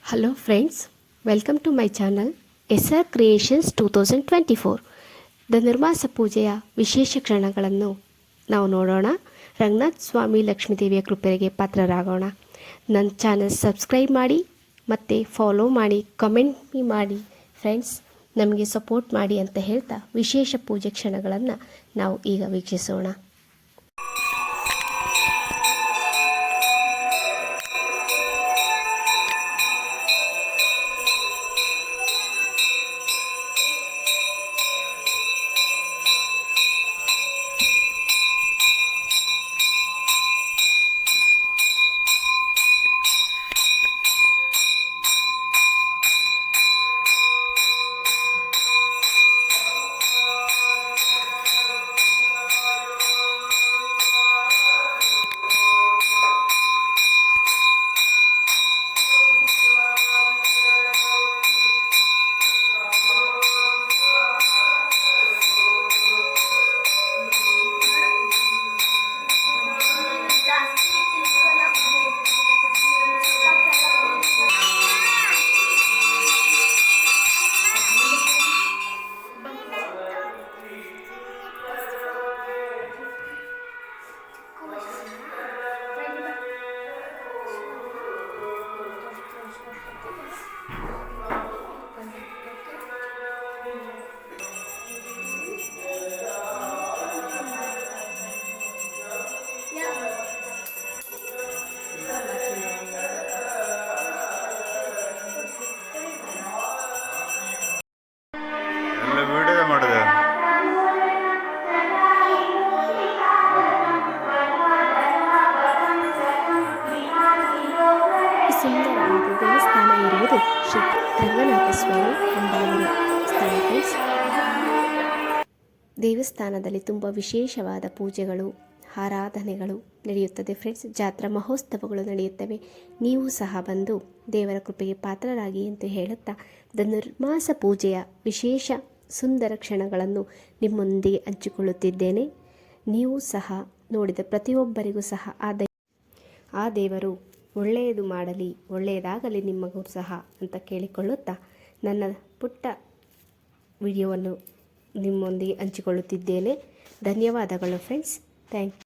Hello friends, welcome to my channel SR Creations 2024. ಧನುರ್ಮಾಸ ಪೂಜೆಯ ವಿಶೇಷ ಕ್ಷಣಗಳನ್ನು ನಾವು ನೋಡೋಣ. ರಂಗನಾಥ ಸ್ವಾಮಿ ಲಕ್ಷ್ಮೀದೇವಿಯ ಕೃಪೆಗೆ ಪಾತ್ರರಾಗೋಣ. ನನ್ನ ಚಾನಲ್ ಸಬ್ಸ್ಕ್ರೈಬ್ ಮಾಡಿ ಮತ್ತು ಫಾಲೋ ಮಾಡಿ, ಕಮೆಂಟ್ ಮಾಡಿ ಫ್ರೆಂಡ್ಸ್, ನಮಗೆ ಸಪೋರ್ಟ್ ಮಾಡಿ ಅಂತ ಹೇಳ್ತಾ ವಿಶೇಷ ಪೂಜೆ ಕ್ಷಣಗಳನ್ನು ನಾವು ಈಗ ವೀಕ್ಷಿಸೋಣ. ಸುಂದರವಾದ ದೇವಸ್ಥಾನ ಇರುವುದು ಶ್ರೀ ರಂಗನಾಥ ಸ್ವಾಮಿ ಅಂಬಾವೂರು ಸ್ಥಳ. ದೇವಸ್ಥಾನದಲ್ಲಿ ತುಂಬ ವಿಶೇಷವಾದ ಪೂಜೆಗಳು, ಆರಾಧನೆಗಳು ನಡೆಯುತ್ತದೆ ಫ್ರೆಂಡ್ಸ್. ಜಾತ್ರಾ ಮಹೋತ್ಸವಗಳು ನಡೆಯುತ್ತವೆ. ನೀವು ಸಹ ಬಂದು ದೇವರ ಕೃಪೆಗೆ ಪಾತ್ರರಾಗಿ ಅಂತ ಹೇಳುತ್ತಾ ಧನುರ್ಮಾಸ ಪೂಜೆಯ ವಿಶೇಷ ಸುಂದರ ಕ್ಷಣಗಳನ್ನು ನಿಮ್ಮೊಂದಿಗೆ ಹಂಚಿಕೊಳ್ಳುತ್ತಿದ್ದೇನೆ. ನೀವು ಸಹ ನೋಡಿದ ಪ್ರತಿಯೊಬ್ಬರಿಗೂ ಸಹ ಆ ದೇವರು ಒಳ್ಳೆಯದು ಮಾಡಲಿ, ಒಳ್ಳೆಯದಾಗಲಿ ನಿಮಗೂ ಸಹ ಅಂತ ಕೇಳಿಕೊಳ್ಳುತ್ತಾ ನನ್ನ ಪುಟ್ಟ ವಿಡಿಯೋವನ್ನು ನಿಮ್ಮೊಂದಿಗೆ ಹಂಚಿಕೊಳ್ಳುತ್ತಿದ್ದೇನೆ. ಧನ್ಯವಾದಗಳು ಫ್ರೆಂಡ್ಸ್. Thank you.